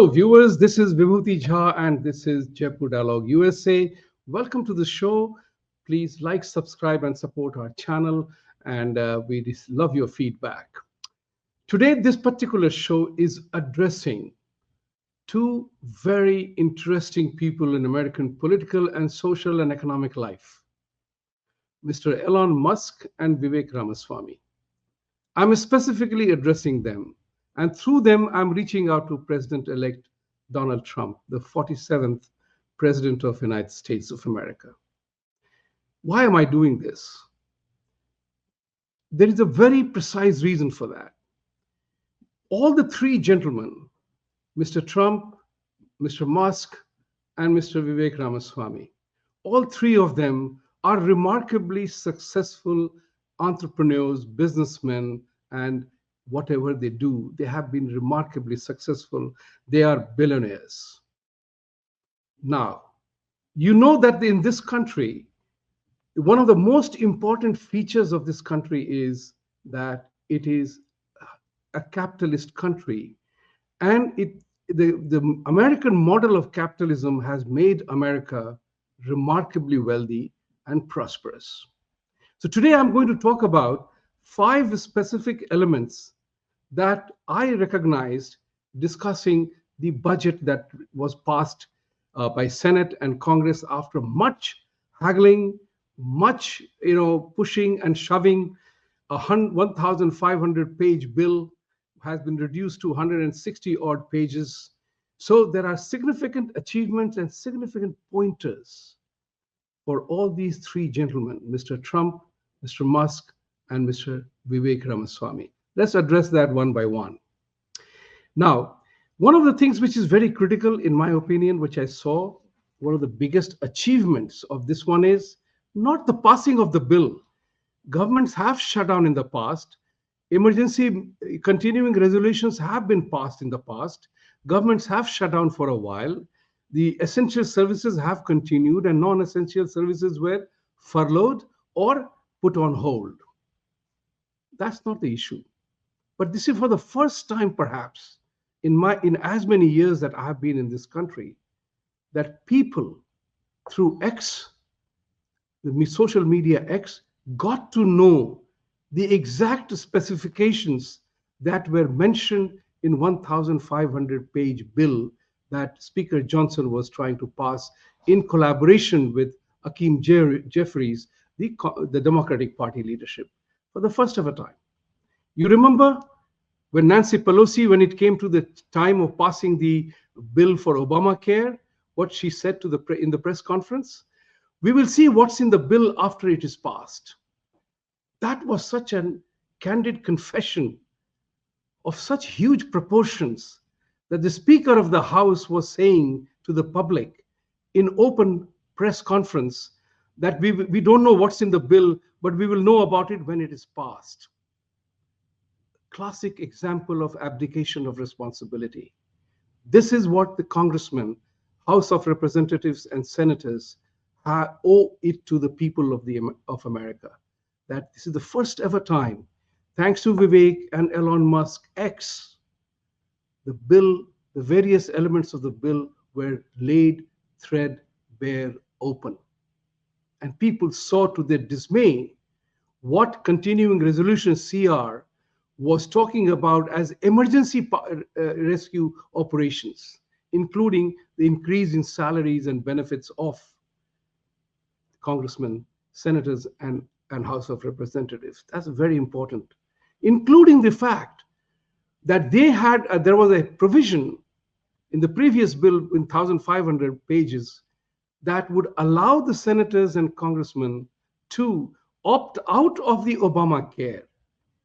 Hello, viewers. This is Vibhuti Jha, and this is Jaipur Dialogue USA. Welcome to the show. Please like, subscribe, and support our channel. And we love your feedback. Today, this particular show is addressing two very interesting people in American political and social and economic life, Mr. Elon Musk and Vivek Ramaswamy. I'm specifically addressing them, and through them, I'm reaching out to President-elect Donald Trump, the 47th President of the United States of America. Why am I doing this? There is a very precise reason for that. All the three gentlemen, Mr. Trump, Mr. Musk, and Mr. Vivek Ramaswamy, all three of them are remarkably successful entrepreneurs, businessmen, and whatever they do, they have been remarkably successful. They are billionaires. Now, you know that in this country, one of the most important features of this country is that it is a capitalist country. And the American model of capitalism has made America remarkably wealthy and prosperous. So today I'm going to talk about 5 specific elements that I recognized discussing the budget that was passed by Senate and Congress after much haggling, much pushing and shoving. A 1,500-page bill has been reduced to 160 odd pages. So there are significant achievements and significant pointers for all these three gentlemen, Mr. Trump, Mr. Musk, and Mr. Vivek Ramaswamy. Let's address that one by one. Now, one of the things which is very critical, in my opinion, which I saw, one of the biggest achievements of this one is not the passing of the bill. Governments have shut down in the past. Emergency continuing resolutions have been passed in the past. Governments have shut down for a while. The essential services have continued and non-essential services were furloughed or put on hold. That's not the issue. But this is for the first time, perhaps, in as many years that I have been in this country, that people through X, the social media X, got to know the exact specifications that were mentioned in 1,500-page bill that Speaker Johnson was trying to pass in collaboration with Hakeem Jeffries, the Democratic Party leadership, for the first ever time. You remember when Nancy Pelosi, when it came to the time of passing the bill for Obamacare, what she said in the press conference? We will see what's in the bill after it is passed. That was such a candid confession of such huge proportions that the Speaker of the House was saying to the public in open press conference that we don't know what's in the bill, but we will know about it when it is passed. Classic example of abdication of responsibility. This is what the congressmen, House of Representatives and senators owe it to the people of America. That this is the first ever time, thanks to Vivek and Elon Musk X, the various elements of the bill were laid threadbare open. And people saw to their dismay what continuing resolution CR was talking about as emergency rescue operations, including the increase in salaries and benefits of congressmen, senators, and House of Representatives. That's very important, including the fact that there was a provision in the previous bill in 1,500 pages that would allow the senators and congressmen to opt out of the Obamacare.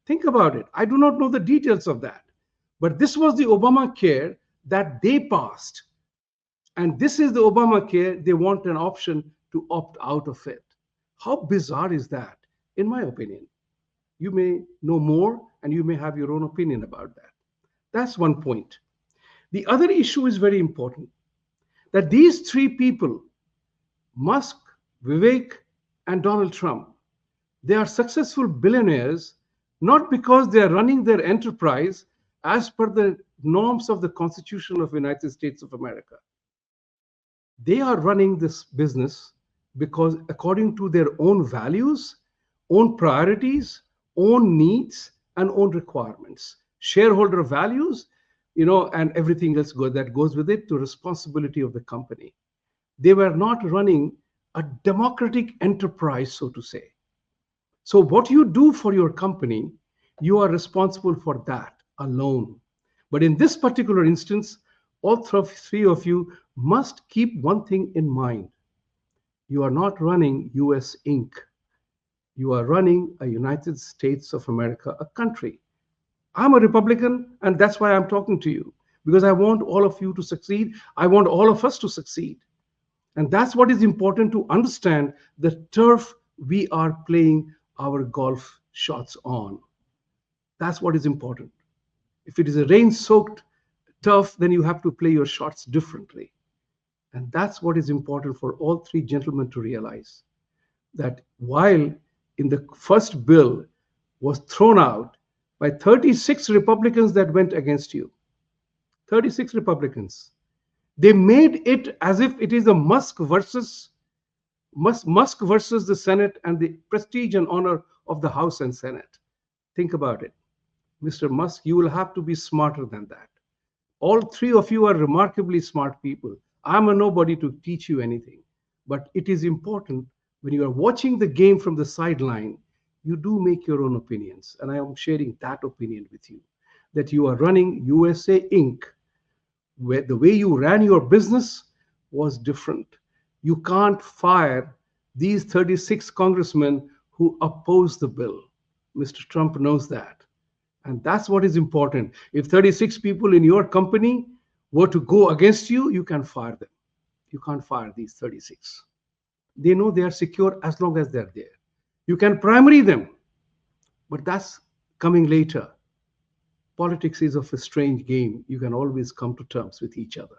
Think about it. I do not know the details of that, but this was the Obamacare that they passed. And this is the Obamacare they want an option to opt out of it. How bizarre is that, in my opinion? You may know more and you may have your own opinion about that. That's one point. The other issue is very important, that these three people, Musk, Vivek, and Donald Trump, they are successful billionaires not because they are running their enterprise, as per the norms of the Constitution of the United States of America. They are running this business because according to their own values, own priorities, own needs, and own requirements, shareholder values, and everything else that goes with it, to responsibility of the company. They were not running a democratic enterprise, so to say. So what you do for your company, you are responsible for that alone. But in this particular instance, all three of you must keep one thing in mind. You are not running US Inc. You are running a United States of America, a country. I'm a Republican, and that's why I'm talking to you, because I want all of you to succeed. I want all of us to succeed. And that's what is important to understand, the turf we are playing our golf shots on. That's what is important. If it is a rain-soaked turf, then you have to play your shots differently. And that's what is important for all three gentlemen to realize, that while in the first bill was thrown out by 36 Republicans that went against you, 36 Republicans, they made it as if it is a Musk versus the Senate and the prestige and honor of the House and Senate. Think about it. Mr. Musk, you will have to be smarter than that. All three of you are remarkably smart people. I'm a nobody to teach you anything. But it is important, when you are watching the game from the sideline, you do make your own opinions. And I am sharing that opinion with you, that you are running USA Inc., where the way you ran your business was different. You can't fire these 36 congressmen who opposed the bill. Mr. Trump knows that. And that's what is important. If 36 people in your company were to go against you, you can fire them. You can't fire these 36. They know they are secure as long as they're there. You can primary them, but that's coming later. Politics is of a strange game. You can always come to terms with each other.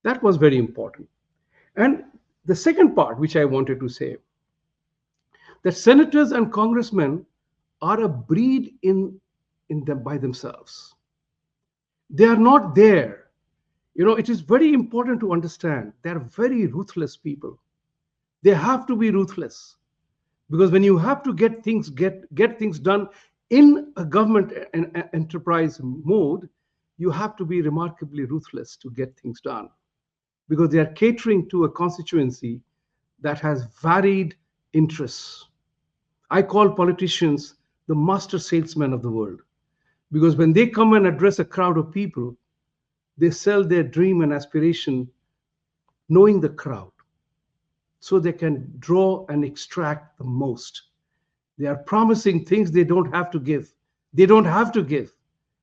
That was very important. And the second part, which I wanted to say, that senators and congressmen are a breed in them by themselves. They are not there. It is very important to understand they are very ruthless people. They have to be ruthless, because when you have to get things done in a government enterprise mode, you have to be remarkably ruthless to get things done, because they are catering to a constituency that has varied interests. I call politicians the master salesmen of the world, because when they come and address a crowd of people, they sell their dream and aspiration knowing the crowd, so they can draw and extract the most. They are promising things they don't have to give. They don't have to give.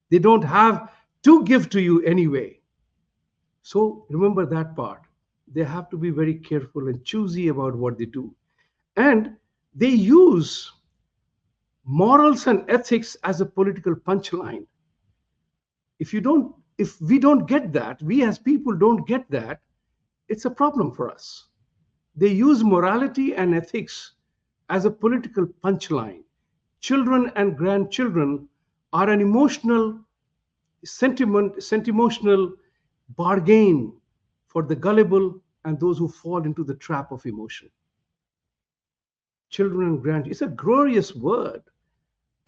They don't have to give to you anyway. So remember that part. They have to be very careful and choosy about what they do. And they use morals and ethics as a political punchline. If we don't get that, we as people don't get that, it's a problem for us. They use morality and ethics as a political punchline. Children and grandchildren are an sentimental bargain for the gullible and those who fall into the trap of emotion. Children and grandchildren, it's a glorious word.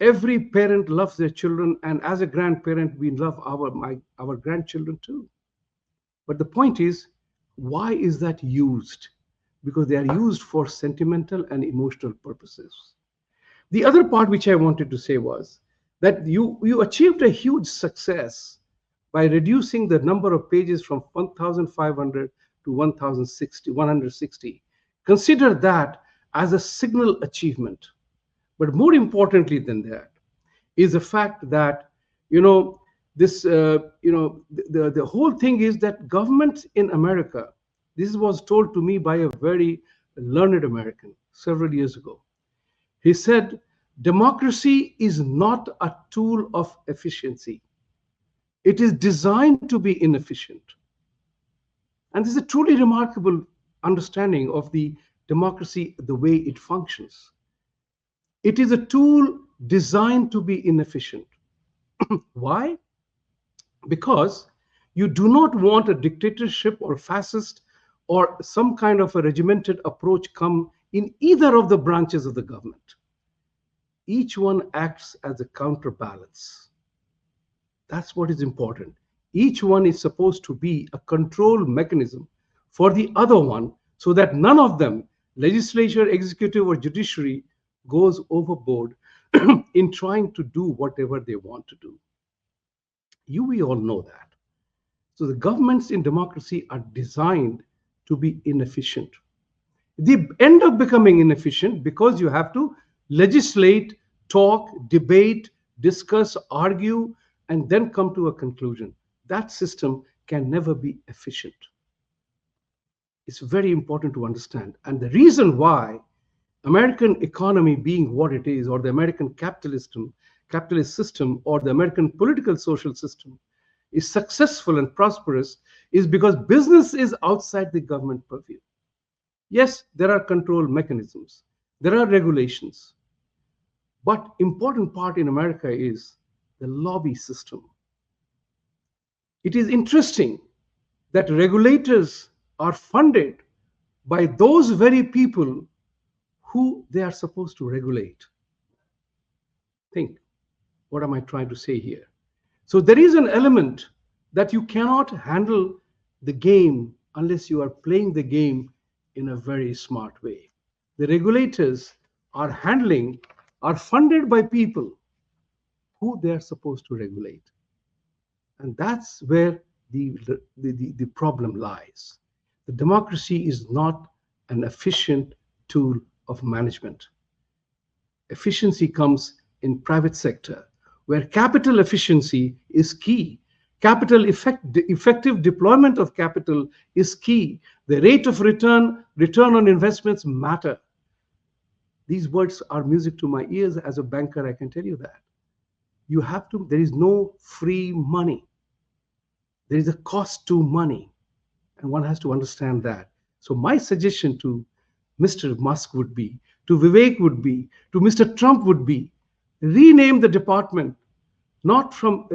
Every parent loves their children, and as a grandparent, we love our grandchildren too. But the point is, why is that used? Because they are used for sentimental and emotional purposes. The other part which I wanted to say was that you achieved a huge success by reducing the number of pages from 1,500 to 1,160. Consider that as a signal achievement. But more importantly than that is the fact that, the whole thing is that government in America, this was told to me by a very learned American several years ago. He said, democracy is not a tool of efficiency. It is designed to be inefficient. And this is a truly remarkable understanding of the democracy, the way it functions. It is a tool designed to be inefficient. Why? because you do not want a dictatorship or fascist or some kind of a regimented approach come in either of the branches of the government. Each one acts as a counterbalance. That's what is important. Each one is supposed to be a control mechanism for the other one so that none of them, legislature, executive, or judiciary, goes overboard in trying to do whatever they want to do. We all know that. So the governments in democracy are designed to be inefficient. They end up becoming inefficient because you have to legislate, talk, debate, discuss, argue, and then come to a conclusion. That system can never be efficient. It's very important to understand. And the reason why American economy being what it is, or the American capitalist system, or the American political social system is successful and prosperous is because business is outside the government purview. Yes, there are control mechanisms, there are regulations, but important part in America is the lobby system. It is interesting that regulators are funded by those very people who they are supposed to regulate. Think, what am I trying to say here? So there is an element that you cannot handle the game unless you are playing the game in a very smart way. The regulators are funded by people who they are supposed to regulate. And that's where the problem lies. The democracy is not an efficient tool of management. Efficiency comes in private sector, where capital efficiency is key. Effective deployment of capital is key. The rate of return on investments matter. These words are music to my ears. As a banker, I can tell you that. There is no free money. There is a cost to money, and one has to understand that. So my suggestion to Mr. Musk would be, to Vivek would be, to Mr. Trump would be, rename the department, not from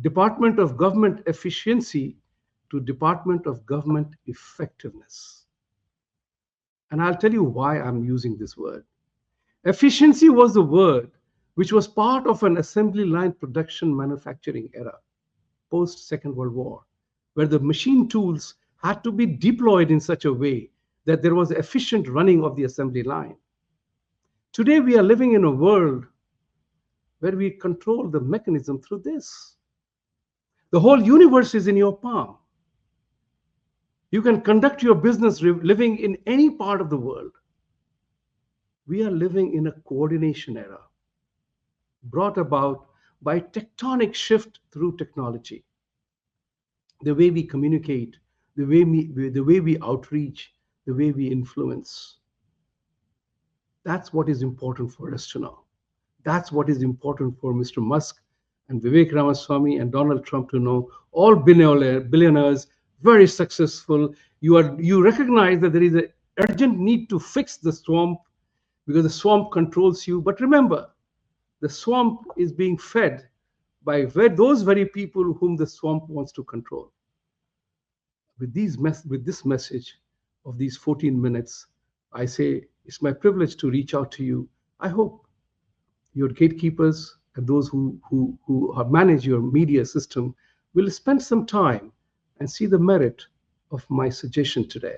Department of Government Efficiency to Department of Government Effectiveness. And I'll tell you why I'm using this word. Efficiency was the word which was part of an assembly line production manufacturing era, post Second World War, where the machine tools had to be deployed in such a way that there was efficient running of the assembly line. Today, we are living in a world where we control the mechanism through this. The whole universe is in your palm. You can conduct your business living in any part of the world. We are living in a coordination era brought about by tectonic shift through technology. The way we communicate, the way we outreach, the way we influence. That's what is important for us to know. That's what is important for Mr. Musk and Vivek Ramaswamy and Donald Trump to know. All billionaires, very successful. You recognize that there is an urgent need to fix the swamp because the swamp controls you. But remember, the swamp is being fed by those very people whom the swamp wants to control. With this message of these 14 minutes, I say it's my privilege to reach out to you. I hope your gatekeepers and those who manage your media system will spend some time and see the merit of my suggestion today.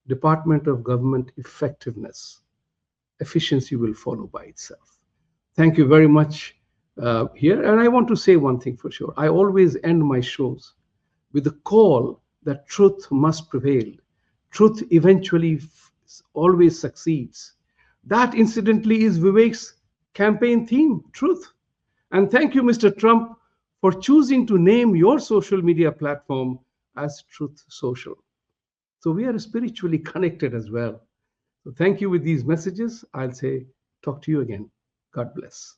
Department of Government Effectiveness. Efficiency will follow by itself. Thank you very much here. And I want to say one thing for sure. I always end my shows with the call that truth must prevail. Truth eventually always succeeds. That, incidentally, is Vivek's campaign theme, truth. And thank you, Mr. Trump, for choosing to name your social media platform as Truth Social. So we are spiritually connected as well. So thank you with these messages. I'll say, talk to you again. God bless.